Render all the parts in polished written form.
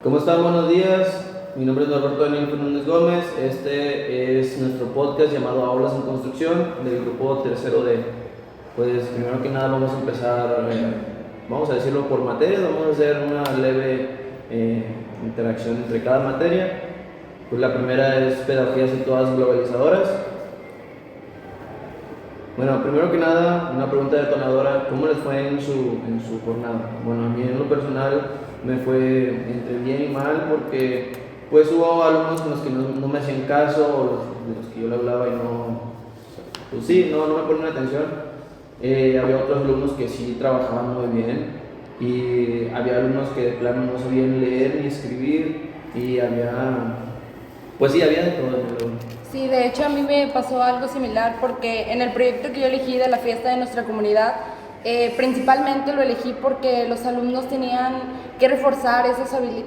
¿Cómo están? Buenos días. Mi nombre es Norberto Daniel Fernández Gómez. Este es nuestro podcast llamado Aulas en Construcción del grupo tercero D. Pues primero que nada vamos a empezar, vamos a decirlo por materias, vamos a hacer una leve interacción entre cada materia. Pues la primera es Pedagogías situadas globalizadoras. Bueno, primero que nada, una pregunta detonadora, ¿cómo les fue en su jornada? Bueno, a mí en lo personal me fue entre bien y mal porque pues hubo alumnos con los que no me hacían caso, o de los que yo le hablaba y pues sí, no me ponían atención. Había otros alumnos que sí trabajaban muy bien y había alumnos que de plano no sabían leer ni escribir y pues sí, había de todo. Sí, de hecho a mí me pasó algo similar porque en el proyecto que yo elegí de la fiesta de nuestra comunidad, principalmente lo elegí porque los alumnos tenían que reforzar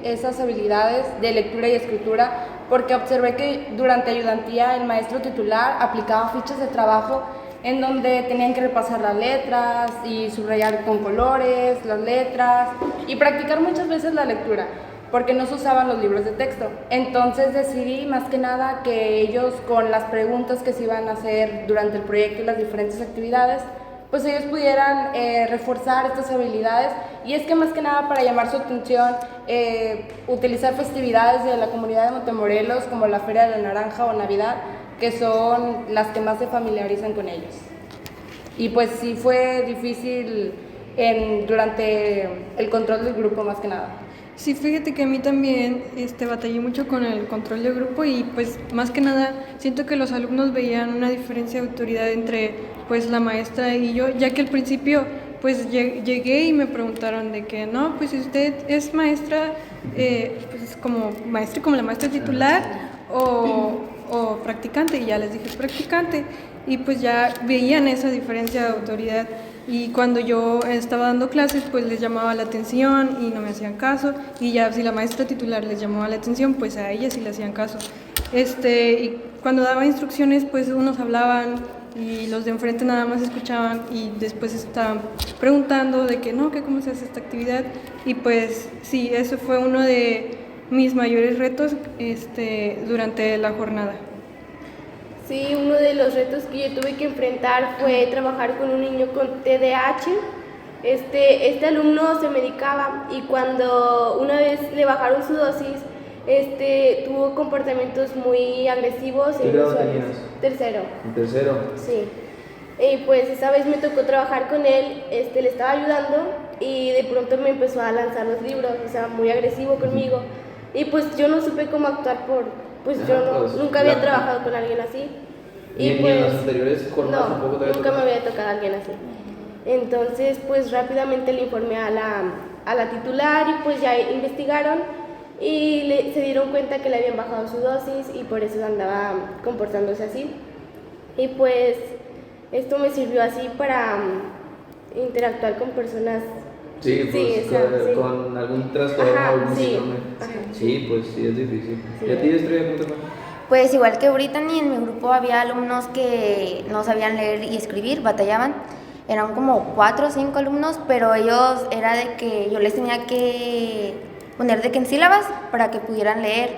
esas habilidades de lectura y escritura, porque observé que durante ayudantía el maestro titular aplicaba fichas de trabajo en donde tenían que repasar las letras y subrayar con colores las letras y practicar muchas veces la lectura, porque no se usaban los libros de texto. Entonces decidí más que nada que ellos, con las preguntas que se iban a hacer durante el proyecto y las diferentes actividades, pues ellos pudieran reforzar estas habilidades. Y es que más que nada para llamar su atención, utilizar festividades de la comunidad de Montemorelos como la Feria de la Naranja o Navidad, que son las que más se familiarizan con ellos. Y pues sí fue difícil durante el control del grupo más que nada. Sí, fíjate que a mí también batallé mucho con el control del grupo y pues más que nada siento que los alumnos veían una diferencia de autoridad entre pues la maestra y yo, ya que al principio pues llegué y me preguntaron de que no, pues si usted es maestra, pues como la maestra titular o practicante, y ya les dije practicante, y pues ya veían esa diferencia de autoridad. Y cuando yo estaba dando clases, pues les llamaba la atención y no me hacían caso. Y ya si la maestra titular les llamaba la atención, pues a ella sí le hacían caso. Y cuando daba instrucciones, pues unos hablaban y los de enfrente nada más escuchaban y después estaban preguntando de que no, que cómo se hace esta actividad. Y pues sí, eso fue uno de mis mayores retos durante la jornada. Sí, uno de los retos que yo tuve que enfrentar fue trabajar con un niño con TDAH. Este alumno se medicaba y cuando una vez le bajaron su dosis, tuvo comportamientos muy agresivos. ¿Qué grado tenías? Tercero. ¿En tercero? Sí. Y pues esa vez me tocó trabajar con él, le estaba ayudando y de pronto me empezó a lanzar los libros, o sea, muy agresivo conmigo. Y pues yo no supe cómo actuar nunca había trabajado con alguien así. ¿Y en las anteriores jornadas tampoco te había nunca tocado? me había tocado alguien así. Entonces pues rápidamente le informé a la titular y pues ya investigaron y se dieron cuenta que le habían bajado su dosis y por eso andaba comportándose así. Y pues esto me sirvió así para interactuar con personas. Sí, pues con algún trastorno o algún síndrome. Sí, pues sí, es difícil. Sí. ¿Y a ti, Estrella, cómo te fue? Pues igual que Brittany, en mi grupo había alumnos que no sabían leer y escribir, batallaban. Eran como 4 o 5 alumnos, pero ellos era de que yo les tenía que poner de que en sílabas para que pudieran leer.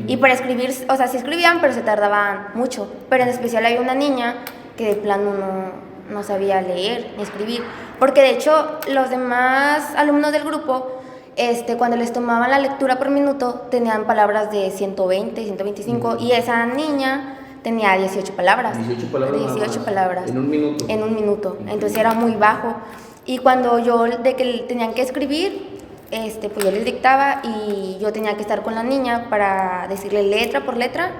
Y para escribir, o sea, sí escribían, pero se tardaban mucho. Pero en especial había una niña que de plano no sabía leer ni escribir. Porque de hecho los demás alumnos del grupo, cuando les tomaban la lectura por minuto, tenían palabras de 120, 125, y esa niña tenía 18 palabras. 18 palabras. 18 palabras. En un minuto. En un minuto. Entonces era muy bajo. Y cuando de que tenían que escribir, pues yo les dictaba y yo tenía que estar con la niña para decirle letra por letra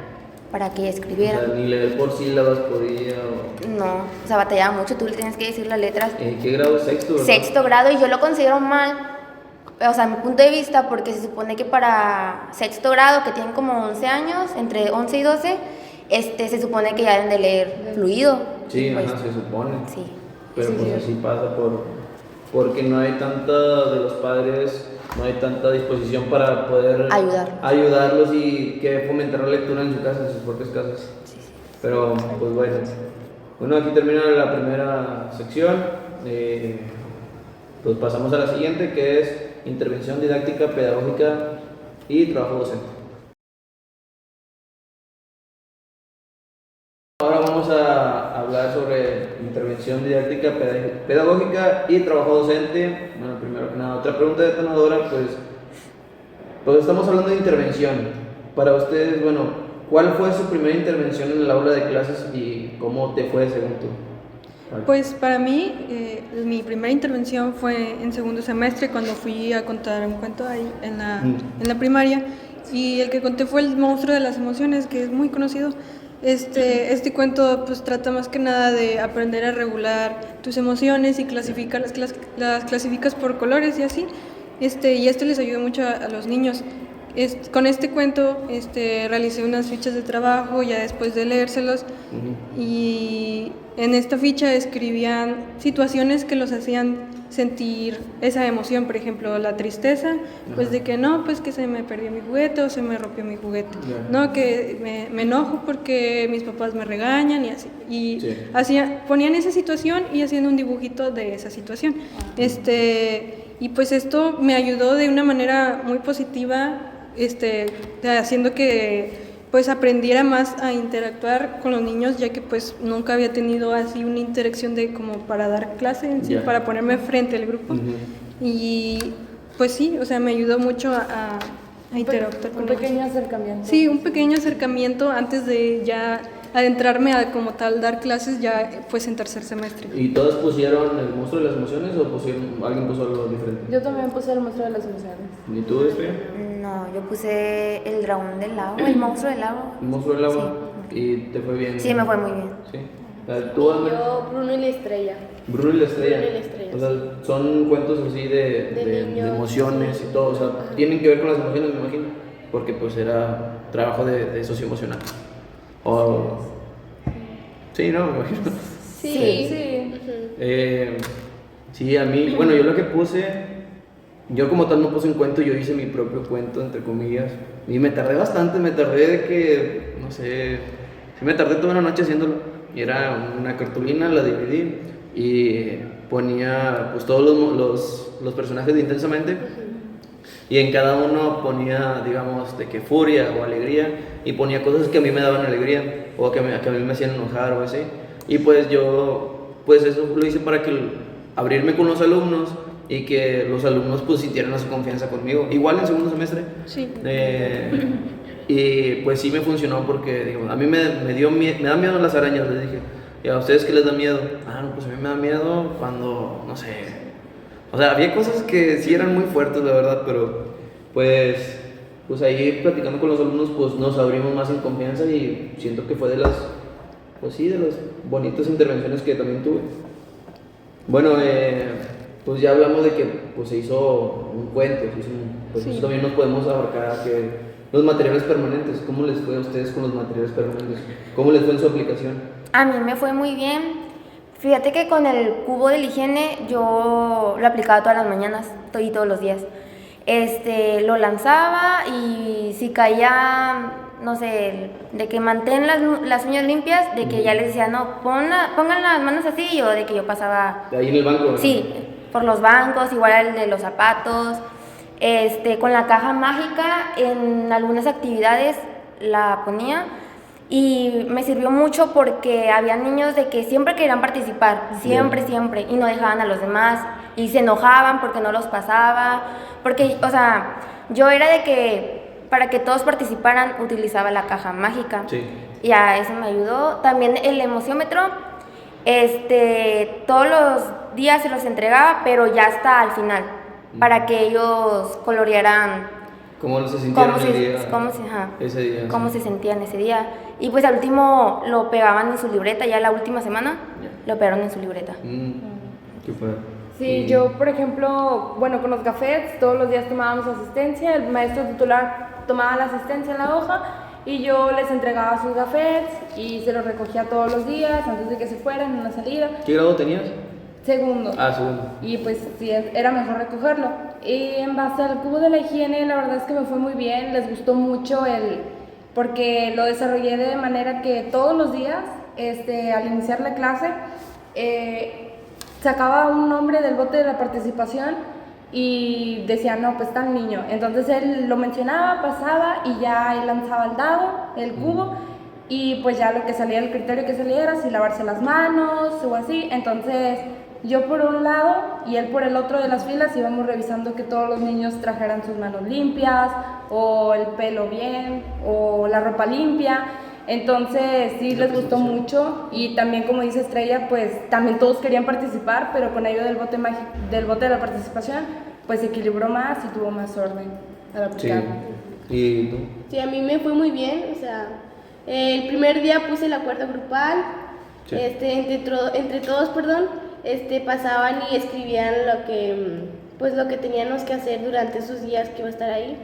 para que ella escribiera. O sea, ni leer por sílabas podía. No, o sea, batallaba mucho, tú le tenías que decir las letras. ¿En qué grado? Sexto, ¿verdad? Sexto grado, y yo lo considero mal, o sea, mi punto de vista, porque se supone que para sexto grado, que tienen como 11 años, entre 11 y 12, se supone que ya deben de leer fluido. Sí, pues, se supone. Sí. Pero Sí, pues sí. así pasa porque no hay tanta de los padres, no hay tanta disposición para poder ayudarlos y que fomentar la lectura en su casa, en sus propias casas. Sí. Pero pues bueno. Bueno, aquí termina la primera sección. Pues pasamos a la siguiente, que es intervención didáctica pedagógica y trabajo docente. Ahora vamos a hablar sobre intervención didáctica pedagógica y trabajo docente. Bueno, primero que nada, otra pregunta detonadora, pues estamos hablando de intervención. Para ustedes, bueno, ¿cuál fue su primera intervención en el aula de clases y cómo te fue según tú? Pues para mí, mi primera intervención fue en segundo semestre cuando fui a contar un cuento ahí en la primaria, y el que conté fue El monstruo de las emociones, que es muy conocido. Este cuento pues trata más que nada de aprender a regular tus emociones y las clasificas por colores y así. Y esto les ayuda mucho a los niños. Con este cuento realicé unas fichas de trabajo ya después de leérselos, y en esta ficha escribían situaciones que los hacían sentir esa emoción, por ejemplo, la tristeza, pues de que no, pues que se me perdió mi juguete o se me rompió mi juguete, no, que me enojo porque mis papás me regañan y así, y ponían esa situación y hacían un dibujito de esa situación. Y pues esto me ayudó de una manera muy positiva, haciendo que pues aprendiera más a interactuar con los niños, ya que pues nunca había tenido así una interacción de como para dar clase en sí, para ponerme frente al grupo. Y pues sí, o sea, me ayudó mucho a interactuar con ellos. Un pequeño acercamiento. Sí, un pequeño acercamiento antes de ya adentrarme a como tal dar clases ya pues en tercer semestre. ¿Y todos pusieron El monstruo de las emociones o alguien puso algo diferente? Yo también puse El monstruo de las emociones. ¿Y tú, Estrella? No, yo puse El dragón del lago, El monstruo del lago. ¿El monstruo del agua? Sí. ¿Y te fue bien? Sí, me fue muy bien. Sí. ¿Tú, Amber? Yo, Bruno y la estrella. Bruno y la estrella. Bruno y la estrella, O sea, son cuentos así de emociones y todo. O sea, tienen que ver con las emociones, me imagino. Porque pues era trabajo de socioemocional. O... Sí, ¿no? Me imagino. Sí. Sí, a mí, bueno, yo lo que puse, yo como tal no puse un cuento, yo hice mi propio cuento, entre comillas, y me tardé bastante, me tardé de que, no sé, sí me tardé toda una noche haciéndolo, y era una cartulina, la dividí, y ponía pues todos los personajes de Intensamente, y en cada uno ponía, digamos, de que furia o alegría, y ponía cosas que a mí me daban alegría, o que a mí me hacían enojar o así, y pues yo, pues eso lo hice para abrirme con los alumnos, y que los alumnos pues sintieran su confianza conmigo, igual en segundo semestre. Sí. Y pues sí me funcionó porque, digo, a mí me da miedo las arañas, les dije, ¿y a ustedes qué les da miedo? No, pues a mí me da miedo cuando, no sé, o sea, había cosas que sí eran muy fuertes, la verdad, pero pues ahí platicando con los alumnos, pues nos abrimos más en confianza, y siento que fue de las bonitas intervenciones que también tuve. Bueno, pues ya hablamos de que pues se hizo un cuento, pues sí. También nos podemos abarcar que los materiales permanentes. ¿Cómo les fue a ustedes con los materiales permanentes? ¿Cómo les fue en su aplicación? A mí me fue muy bien. Fíjate que con el cubo de la higiene yo lo aplicaba todas las mañanas y todos los días. Lo lanzaba, y si caía, no sé, de que mantén las uñas limpias, de que ya les decía, no, pongan las manos así, o de que yo pasaba... ¿Ahí en el banco? ¿No? Sí, por los bancos, igual el de los zapatos. Con la caja mágica en algunas actividades la ponía, y me sirvió mucho porque había niños de que siempre querían participar, siempre, y no dejaban a los demás, y se enojaban porque no los pasaba, porque, o sea, yo era de que para que todos participaran utilizaba la caja mágica. Sí. Y a eso me ayudó. También el emociómetro, todos los días se los entregaba, pero ya hasta al final, para que ellos colorearan cómo se sentían ese día. Cómo se sentían ese día. Y pues al último lo pegaban en su libreta, ya la última semana lo pegaron en su libreta. ¿Qué fue? Sí, yo por ejemplo, bueno, con los gafetes todos los días tomábamos asistencia, el maestro titular tomaba la asistencia en la hoja, y yo les entregaba sus gafetes y se los recogía todos los días antes de que se fueran en una salida. ¿Qué grado tenías? Segundo. Segundo. Y pues sí, era mejor recogerlo. Y en base al cubo de la higiene, la verdad es que me fue muy bien, les gustó mucho porque lo desarrollé de manera que todos los días, al iniciar la clase, sacaba un nombre del bote de la participación, y decía, no, pues tal niño. Entonces él lo mencionaba, pasaba y ya él lanzaba el dado, el cubo, y pues ya lo que salía, el criterio que salía era si lavarse las manos o así. Entonces yo por un lado y él por el otro de las filas íbamos revisando que todos los niños trajeran sus manos limpias, o el pelo bien, o la ropa limpia. Entonces sí les gustó mucho, y también, como dice Estrella, pues también todos querían participar, pero con ayuda del bote mágico, del bote de la participación, pues se equilibró más y tuvo más orden al aplicar. Sí. ¿Y tú? Sí, a mí me fue muy bien, o sea, el primer día puse el acuerdo grupal, Sí. entre todos, perdón, pasaban y escribían pues lo que teníamos que hacer durante esos días que iba a estar ahí.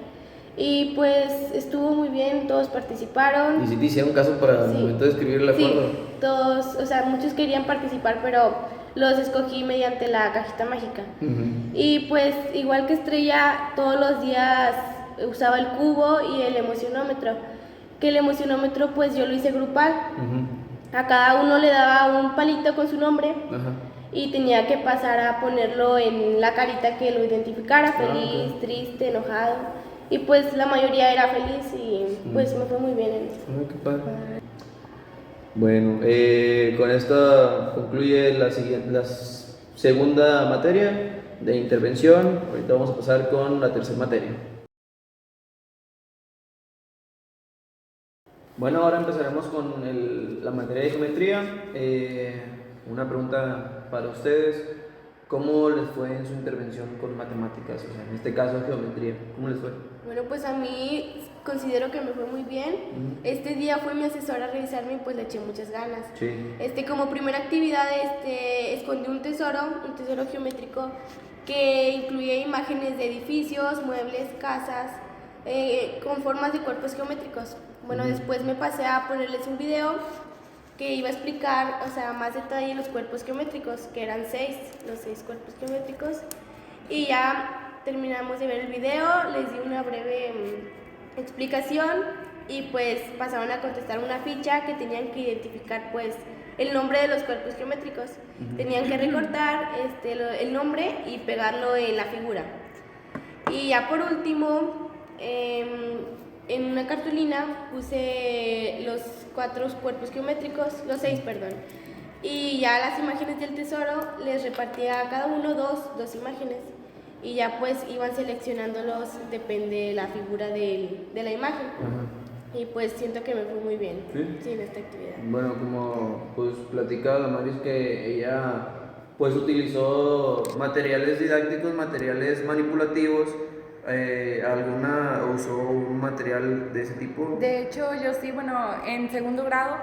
Y pues estuvo muy bien, todos participaron. ¿Y si te hicieron caso para el Sí. momento de escribir el acuerdo? Sí, todos, o sea, muchos querían participar, pero los escogí mediante la cajita mágica. Y pues, igual que Estrella, todos los días usaba el cubo y el emocionómetro. Que el emocionómetro, pues yo lo hice grupal. A cada uno le daba un palito con su nombre. Ajá. Y tenía que pasar a ponerlo en la carita que lo identificara, feliz, ok. triste, enojado. Y pues la mayoría era feliz y pues me fue muy bien en eso. Ay, qué padre. Bueno, con esta concluye la segunda materia de intervención. Ahorita vamos a pasar con la tercera materia. Bueno, ahora empezaremos con la materia de geometría. Una pregunta para ustedes. ¿Cómo les fue en su intervención con matemáticas? O sea, en este caso geometría. ¿Cómo les fue? Bueno, pues a mí considero que me fue muy bien. Este día fue mi asesora a revisarme y pues le eché muchas ganas. Sí. Como primera actividad, escondí un tesoro geométrico que incluía imágenes de edificios, muebles, casas, con formas de cuerpos geométricos. Bueno, después me pasé a ponerles un video que iba a explicar, o sea, más detalle los cuerpos geométricos, que eran los 6 cuerpos geométricos. Y ya terminamos de ver el video, les di una breve explicación y pues pasaron a contestar una ficha que tenían que identificar pues el nombre de los cuerpos geométricos. Tenían que recortar el nombre y pegarlo en la figura. Y ya por último, en una cartulina puse los 4 cuerpos geométricos, los 6, perdón. Y ya las imágenes del tesoro les repartía a cada uno dos imágenes. Y ya pues iban seleccionándolos, depende de la figura de la imagen. Ajá. Y pues siento que me fue muy bien. Sí, en esta actividad. Bueno, como pues platicaba Damaris, que ella pues utilizó materiales didácticos, materiales manipulativos. ¿Alguna usó un material de ese tipo? De hecho, yo sí, bueno, en segundo grado,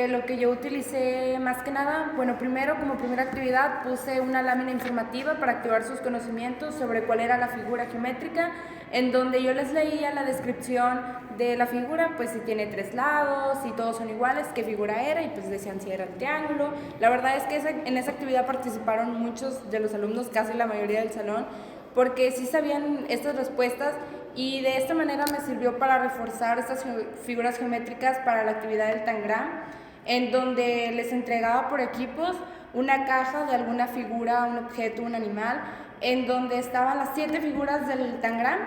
lo que yo utilicé más que nada, bueno, primero como primera actividad puse una lámina informativa para activar sus conocimientos sobre cuál era la figura geométrica, en donde yo les leía la descripción de la figura, pues si tiene 3 lados, si todos son iguales, qué figura era, y pues decían si era el triángulo. La verdad es que en esa actividad participaron muchos de los alumnos, casi la mayoría del salón, porque sí sabían estas respuestas, y de esta manera me sirvió para reforzar estas figuras geométricas para la actividad del tangram, en donde les entregaba por equipos una caja de alguna figura, un objeto, un animal, en donde estaban las 7 figuras del tangram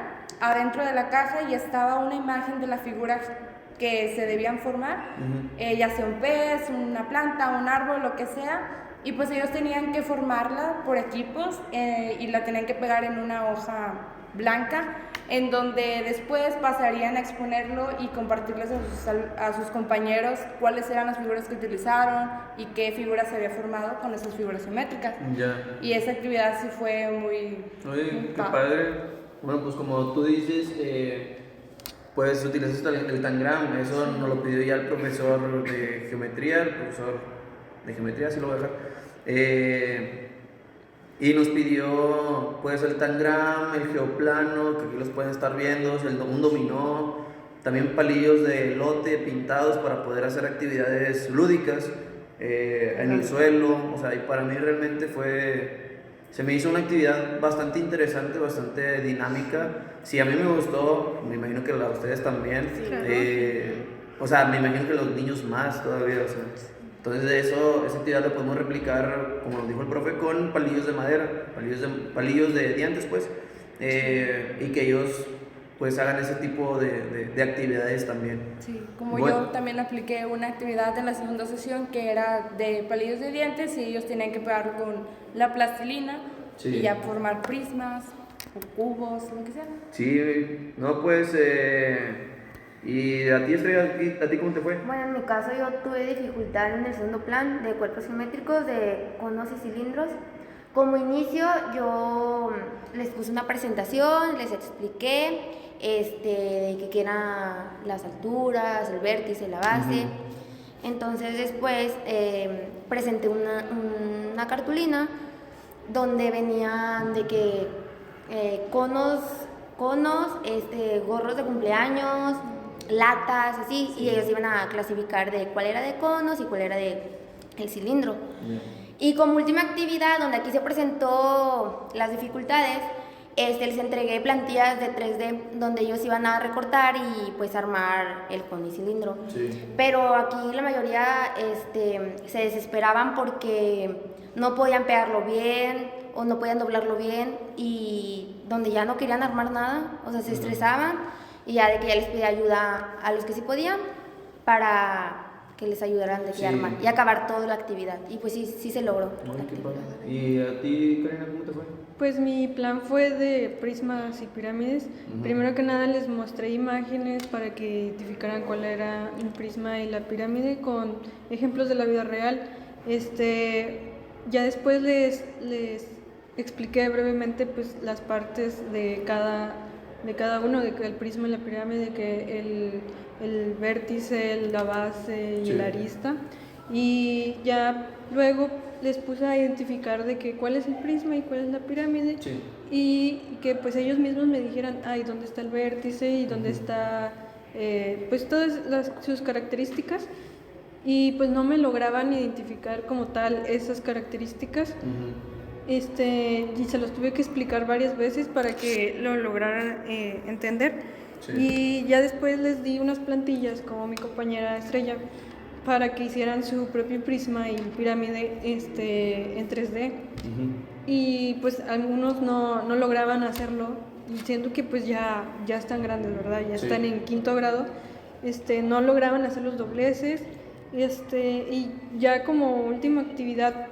adentro de la caja, y estaba una imagen de la figura que se debían formar, ya sea un pez, una planta, un árbol, lo que sea. Y pues ellos tenían que formarla por equipos y la tenían que pegar en una hoja blanca, en donde después pasarían a exponerlo y compartirles a sus compañeros cuáles eran las figuras que utilizaron y qué figuras se había formado con esas figuras geométricas. Ya. Y esa actividad sí fue muy... Oye, qué padre. Bueno, pues como tú dices, pues utilizaste el tangram. Eso nos lo pidió ya el profesor de geometría, así lo voy a dejar. Y nos pidió pues el tangram, el geoplano, que aquí los pueden estar viendo, un dominó, también palillos de elote pintados para poder hacer actividades lúdicas en el suelo. O sea, y para mí realmente se me hizo una actividad bastante interesante, bastante dinámica. Sí, a mí me gustó, me imagino que a ustedes también. Sí, claro. O sea, me imagino que los niños más todavía, o sea. Entonces esa actividad la podemos replicar, como nos dijo el profe, con palillos de madera, palillos de dientes, pues, y que ellos pues hagan ese tipo de actividades también. Sí, como Bueno. yo también apliqué una actividad en la segunda sesión que era de palillos de dientes y ellos tenían que pegar con la plastilina y ya formar prismas o cubos, lo que sea. Sí, no pues, ¿y a ti, Estrella, a ti cómo te fue? Bueno, en mi caso yo tuve dificultad en el segundo plan de cuerpos geométricos, de conos y cilindros. Como inicio yo les puse una presentación, les expliqué de qué eran las alturas, el vértice, la base. Entonces después presenté una cartulina donde venían de que conos, gorros de cumpleaños, latas, así, y ellos iban a clasificar de cuál era de conos y cuál era de el cilindro. Y como última actividad, donde aquí se presentó las dificultades, les entregué plantillas de 3D donde ellos iban a recortar y pues armar el cono y cilindro. Pero aquí la mayoría se desesperaban porque no podían pegarlo bien o no podían doblarlo bien, y donde ya no querían armar nada, o sea, se estresaban, y ya de que ya les pedía ayuda a los que sí podían para que les ayudaran de que armar y acabar toda la actividad. Y pues sí se logró. ¿Y a ti, Karina, cómo te fue? Pues mi plan fue de prismas y pirámides. Primero que nada les mostré imágenes para que identificaran cuál era el prisma y la pirámide con ejemplos de la vida real. Ya después les expliqué brevemente pues las partes de cada uno, del prisma y la pirámide, que el vértice, la base y la arista. Y ya luego les puse a identificar de que cuál es el prisma y cuál es la pirámide, y que pues ellos mismos me dijeran, ¿dónde está el vértice y dónde está pues todas sus características? Y pues no me lograban identificar como tal esas características. Y se los tuve que explicar varias veces para que lo lograran entender. Y ya después les di unas plantillas, como mi compañera Estrella, para que hicieran su propio prisma y pirámide en 3D. Y pues algunos no lograban hacerlo, y siento que pues ya están grandes, ¿verdad? Ya están en quinto grado, no lograban hacer los dobleces. Y ya como última actividad,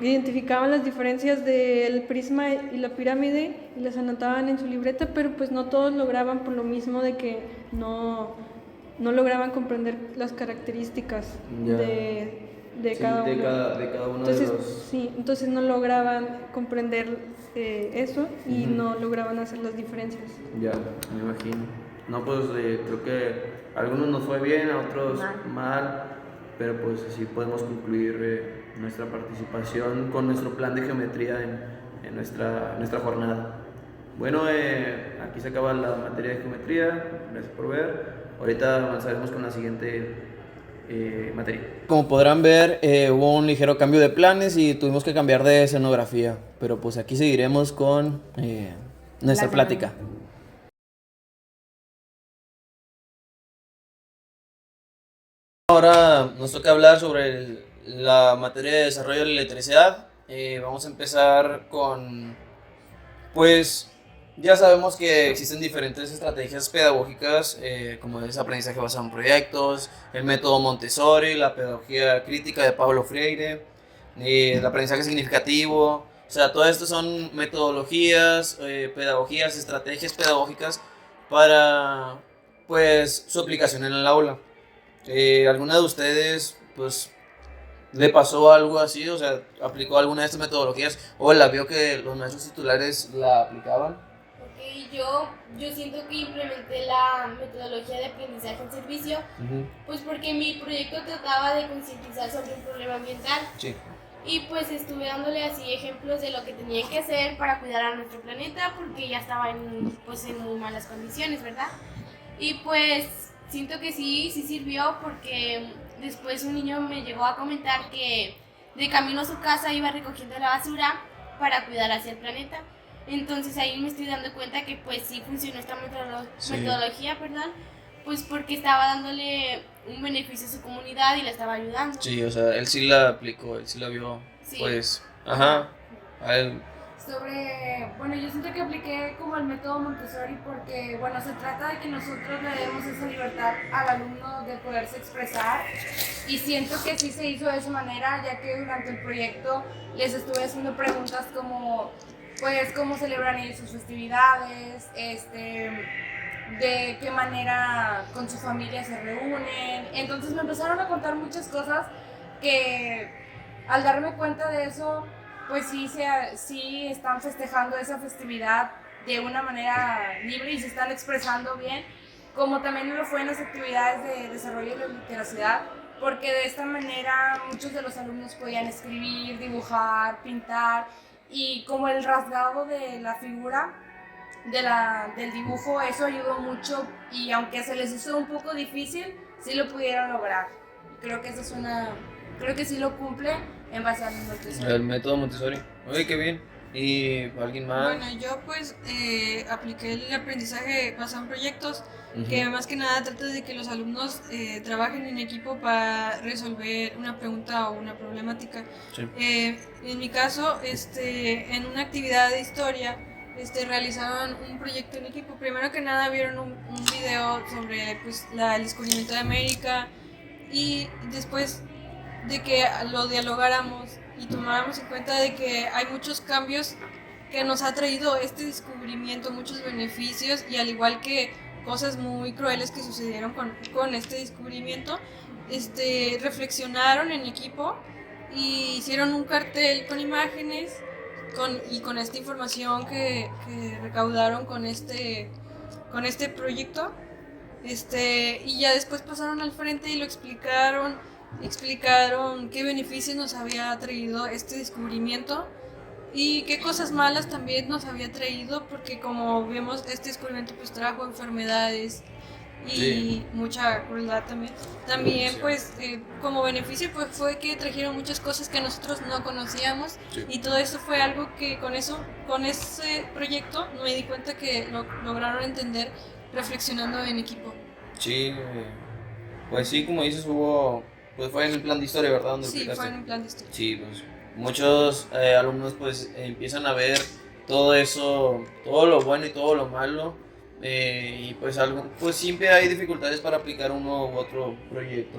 identificaban las diferencias del prisma y la pirámide y las anotaban en su libreta, pero pues no todos lograban, por lo mismo de que no lograban comprender las características de cada uno. Entonces, entonces no lograban comprender eso y no lograban hacer las diferencias. Ya, me imagino. No, pues creo que a algunos nos fue bien, a otros mal, pero pues así podemos concluir nuestra participación con nuestro plan de geometría en nuestra jornada. Bueno, aquí se acaba la materia de geometría, gracias por ver. Ahorita avanzaremos con la siguiente materia. Como podrán ver, hubo un ligero cambio de planes y tuvimos que cambiar de escenografía, pero pues aquí seguiremos con nuestra plática. Ahora nos toca hablar sobre la materia de desarrollo de la electricidad. Vamos a empezar con, pues ya sabemos que existen diferentes estrategias pedagógicas, como es aprendizaje basado en proyectos, el método Montessori, la pedagogía crítica de Paulo Freire, el aprendizaje significativo. O sea, todo esto son metodologías, pedagogías, estrategias pedagógicas para pues su aplicación en el aula. ¿Alguna de ustedes pues le pasó algo así? O sea, ¿aplicó alguna de estas metodologías o la vio que los maestros titulares la aplicaban? Ok, yo siento que implementé la metodología de aprendizaje en servicio, pues porque mi proyecto trataba de concientizar sobre un problema ambiental. Y pues estuve dándole así ejemplos de lo que tenían que hacer para cuidar a nuestro planeta, porque ya estaba en muy malas condiciones, ¿verdad? Y pues siento que sí sirvió, porque después un niño me llegó a comentar que de camino a su casa iba recogiendo la basura para cuidar hacia el planeta. Entonces ahí me estoy dando cuenta que pues sí funcionó esta metodología, pues porque estaba dándole un beneficio a su comunidad y le estaba ayudando. Sí, o sea, él sí la aplicó, él sí la vio, Sí. pues, ajá, a él, Bueno, yo siento que apliqué como el método Montessori porque, bueno, se trata de que nosotros le demos esa libertad al alumno de poderse expresar y siento que sí se hizo de esa manera, ya que durante el proyecto les estuve haciendo preguntas como, pues, cómo celebran ellos sus festividades, de qué manera con su familia se reúnen. Entonces me empezaron a contar muchas cosas que al darme cuenta de eso, pues sí están festejando esa festividad de una manera libre y se están expresando bien, como también lo fue en las actividades de desarrollo de la literacidad, porque de esta manera muchos de los alumnos podían escribir, dibujar, pintar, y como el rasgado de la figura del dibujo, eso ayudó mucho, y aunque se les hizo un poco difícil, sí lo pudieron lograr. Creo que creo que sí lo cumple en base al Montessori. el método Montessori. Oye, qué bien. ¿Y alguien más? Bueno, yo pues apliqué el aprendizaje basado en proyectos, Ujú. que más que nada trata de que los alumnos trabajen en equipo para resolver una pregunta o una problemática. Sí. En mi caso, en una actividad de historia, realizaron un proyecto en equipo. Primero que nada vieron un video sobre pues, el descubrimiento de América, y después de que lo dialogáramos y tomáramos en cuenta de que hay muchos cambios que nos ha traído este descubrimiento, muchos beneficios, y al igual que cosas muy crueles que sucedieron con este descubrimiento, reflexionaron en equipo y hicieron un cartel con imágenes y con esta información que recaudaron con este proyecto, y ya después pasaron al frente y lo explicaron qué beneficios nos había traído este descubrimiento y qué cosas malas también nos había traído, porque como vemos, este descubrimiento pues trajo enfermedades y Sí. mucha crueldad también. También pues como beneficio pues fue que trajeron muchas cosas que nosotros no conocíamos, Sí. y todo eso fue algo que con ese proyecto me di cuenta que lo lograron entender reflexionando en equipo. Sí, pues sí, como dices, pues fue en el plan de historia, ¿verdad? Donde Sí, aplicaste. fue en un plan de historia. Sí, pues muchos alumnos pues empiezan a ver todo eso, todo lo bueno y todo lo malo, y pues siempre hay dificultades para aplicar uno u otro proyecto.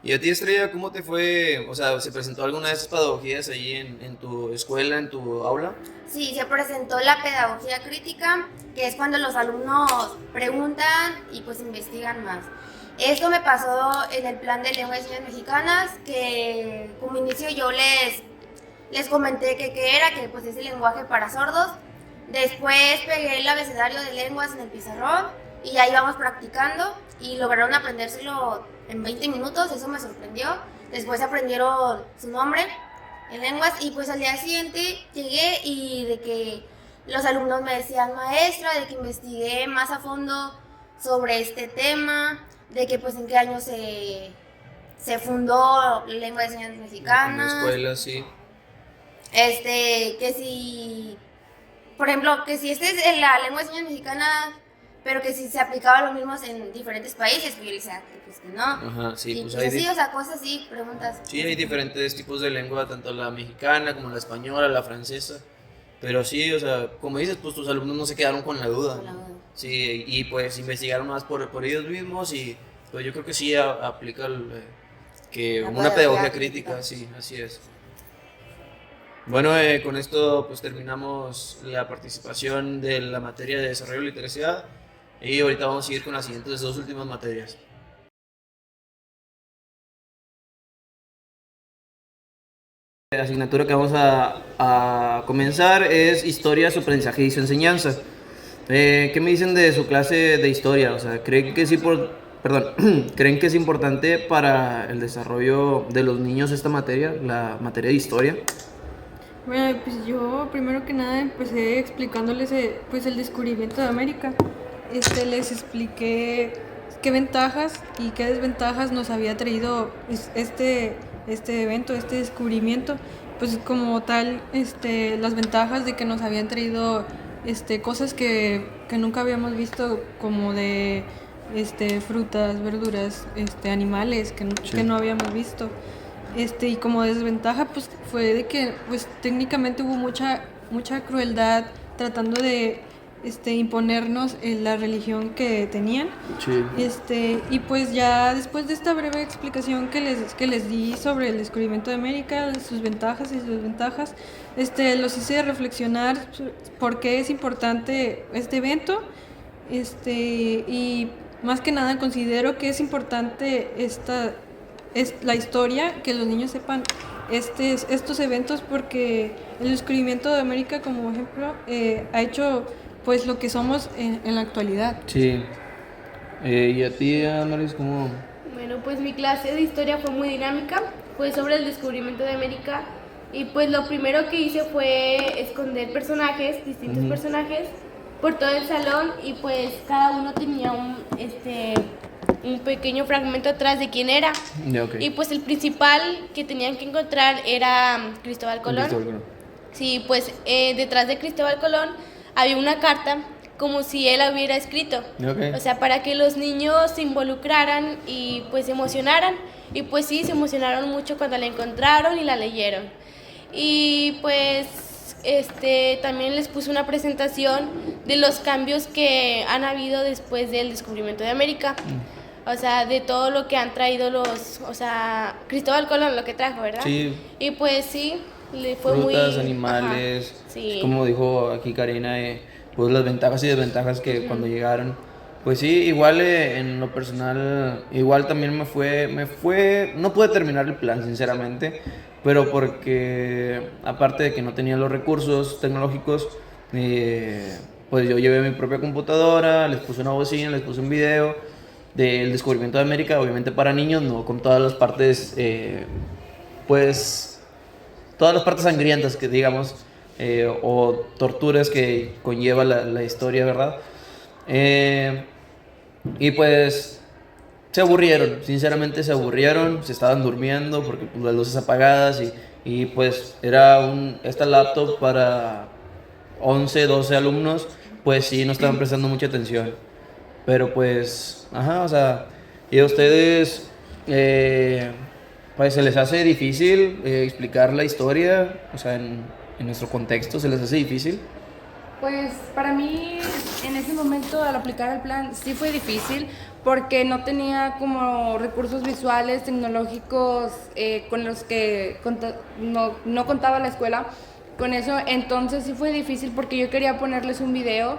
¿Y a ti, Estrella, cómo te fue? O sea, ¿se presentó alguna de esas pedagogías ahí en tu escuela, en tu aula? Sí, se presentó la pedagogía crítica, que es cuando los alumnos preguntan y pues investigan más. Esto me pasó en el plan de lengua y señas mexicanas, que como inicio yo les comenté que qué era, que pues es el lenguaje para sordos. Después pegué el abecedario de lenguas en el pizarrón y ahí vamos practicando y lograron aprendérselo en 20 minutos, eso me sorprendió. Después aprendieron su nombre en lenguas y pues al día siguiente llegué y de que los alumnos me decían, maestra, de que investigué más a fondo sobre este tema, de que pues en qué año se fundó la lengua de señas mexicanas. En la escuela, sí. Que si, por ejemplo, que si es la lengua de señas mexicana, pero que si se aplicaba lo mismo en diferentes países, pues yo le decía que pues que no. Ajá, sí, Y pues pues hay sí, o sea, cosas así, preguntas. Sí, hay diferentes tipos de lengua, tanto la mexicana como la española, la francesa. Pero sí, o sea, como dices, pues tus alumnos no se quedaron con la duda. Con la ¿no? duda. Sí, y pues investigaron más por ellos mismos y pues yo creo que sí aplica que La una pedagogía pedagogía crítica, crítica. sí, así es. Bueno, con esto pues terminamos la participación de la materia de desarrollo de literacidad y ahorita vamos a seguir con las siguientes dos últimas materias. La asignatura que vamos a comenzar es Historia, su aprendizaje y su enseñanza. ¿Qué me dicen de su clase de historia? O sea, ¿creen que ¿creen que es importante para el desarrollo de los niños esta materia, la materia de historia? Bueno, pues yo primero que nada empecé explicándoles pues el descubrimiento de América. Les expliqué qué ventajas y qué desventajas nos había traído este evento, este descubrimiento. Pues como tal, las ventajas de que nos habían traído cosas que nunca habíamos visto, como de frutas, verduras, animales que no habíamos visto. Y como desventaja, pues fue de que pues técnicamente hubo mucha crueldad tratando de imponernos la religión que tenían. Sí. Y pues ya después de esta breve explicación que les di sobre el descubrimiento de América, sus ventajas y sus desventajas, los hice reflexionar por qué es importante este evento, y más que nada considero que es importante es la historia, que los niños sepan estos eventos, porque el descubrimiento de América, como ejemplo, ha hecho pues lo que somos en la actualidad. Sí. ¿Y a ti, Amaris, cómo? Bueno, pues mi clase de historia fue muy dinámica, fue sobre el descubrimiento de América y pues lo primero que hice fue esconder personajes, distintos personajes, por todo el salón y pues cada uno tenía un pequeño fragmento atrás de quién era. Ya, ok. Y pues el principal que tenían que encontrar era Cristóbal Colón. Sí, pues detrás de Cristóbal Colón había una carta como si él hubiera escrito. Okay. O sea, para que los niños se involucraran y pues se emocionaran. Y pues sí, se emocionaron mucho cuando la encontraron y la leyeron. Y pues también les puse una presentación de los cambios que han habido después del descubrimiento de América. O sea, de todo lo que han traído Cristóbal Colón, lo que trajo, ¿verdad? Sí. Y pues sí, le fue Frutas, muy... animales, Ajá, sí. como dijo aquí Karina, pues las ventajas y desventajas que cuando llegaron. Pues sí, igual en lo personal, igual también me fue, no pude terminar el plan, sinceramente, pero porque aparte de que no tenía los recursos tecnológicos, pues yo llevé mi propia computadora, les puse una bocina, les puse un video del descubrimiento de América, obviamente para niños, no con todas las partes, pues todas las partes sangrientas que digamos, o torturas que conlleva la historia, ¿verdad? Y pues se aburrieron, sinceramente se aburrieron, se estaban durmiendo porque pues, las luces apagadas y pues era esta laptop para 11, 12 alumnos, pues sí, no estaban prestando mucha atención. Pero pues, ajá, o sea, y a ustedes, pues se les hace difícil explicar la historia, o sea, en nuestro contexto se les hace difícil. Pues para mí en ese momento al aplicar el plan sí fue difícil porque no tenía como recursos visuales, tecnológicos con los que no contaba la escuela. Con eso entonces sí fue difícil porque yo quería ponerles un video,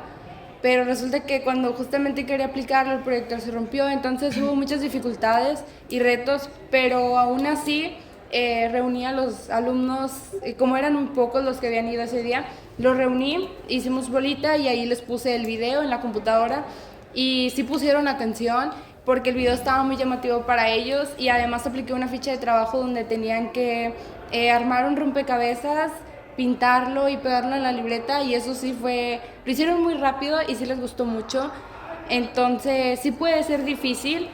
pero resulta que cuando justamente quería aplicarlo el proyector se rompió, entonces hubo muchas dificultades y retos, pero aún así reuní a los alumnos, como eran muy pocos los que habían ido ese día, los reuní, hicimos bolita y ahí les puse el video en la computadora y sí pusieron atención porque el video estaba muy llamativo para ellos y además apliqué una ficha de trabajo donde tenían que armar un rompecabezas, pintarlo y pegarlo en la libreta y eso sí lo hicieron muy rápido y sí les gustó mucho. Entonces sí puede ser difícil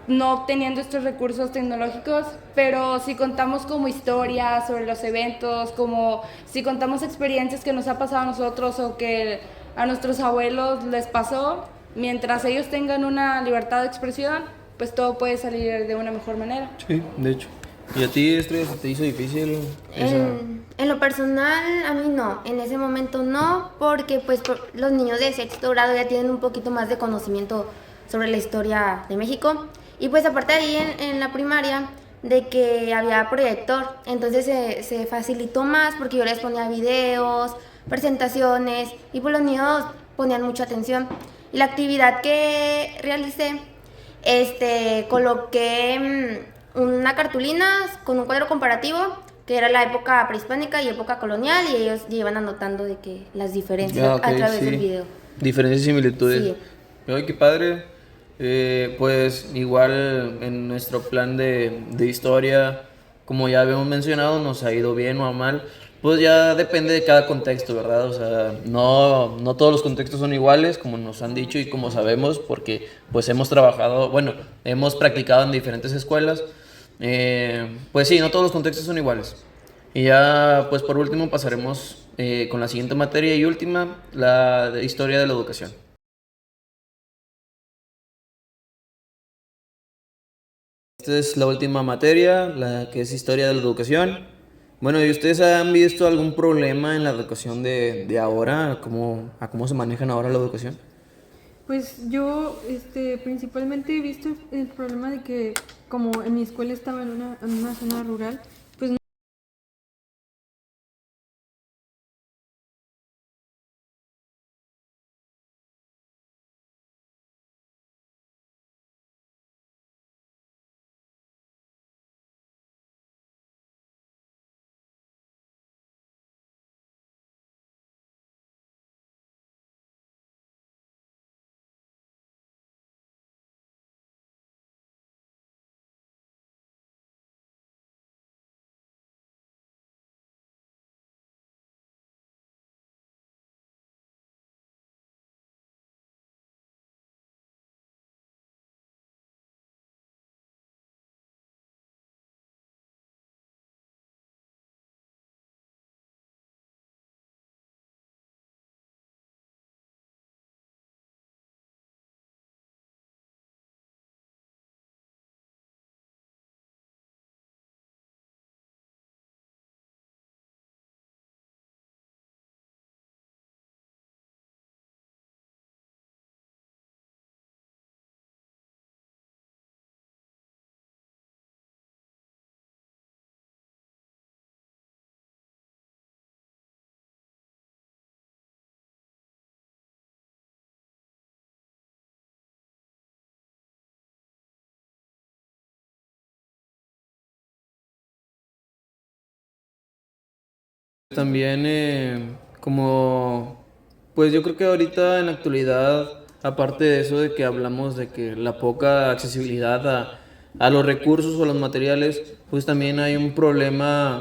no teniendo estos recursos tecnológicos, pero si contamos como historias sobre los eventos, como si contamos experiencias que nos ha pasado a nosotros o que a nuestros abuelos les pasó, mientras ellos tengan una libertad de expresión, pues todo puede salir de una mejor manera. Sí, de hecho. ¿Y a ti, Estrella, se te hizo difícil En lo personal, a mí no, en ese momento no, porque pues los niños de sexto grado ya tienen un poquito más de conocimiento sobre la historia de México. Y pues aparte ahí en la primaria, de que había proyector, entonces se facilitó más porque yo les ponía videos, presentaciones y pues los niños ponían mucha atención. Y la actividad que realicé, coloqué una cartulina con un cuadro comparativo que era la época prehispánica y época colonial y ellos iban anotando de que las diferencias a través del video. Diferencias y similitudes. Sí. Ay, qué padre. Pues igual en nuestro plan de historia, como ya habíamos mencionado, nos ha ido bien o a mal. Pues ya depende de cada contexto, ¿verdad? O sea, no todos los contextos son iguales, como nos han dicho y como sabemos, porque pues hemos trabajado, bueno, hemos practicado en diferentes escuelas. Pues sí, no todos los contextos son iguales. Y ya, pues por último pasaremos con la siguiente materia y última, la de historia de la educación. Esta es la última materia, la que es historia de la educación. Bueno, ¿y ustedes han visto algún problema en la educación de ahora? ¿A cómo se manejan ahora la educación? Pues yo principalmente he visto el problema de que como en mi escuela estaba en una zona rural, pues También pues yo creo que ahorita en la actualidad, aparte de eso de que hablamos de que la poca accesibilidad a los recursos o a los materiales, pues también hay un problema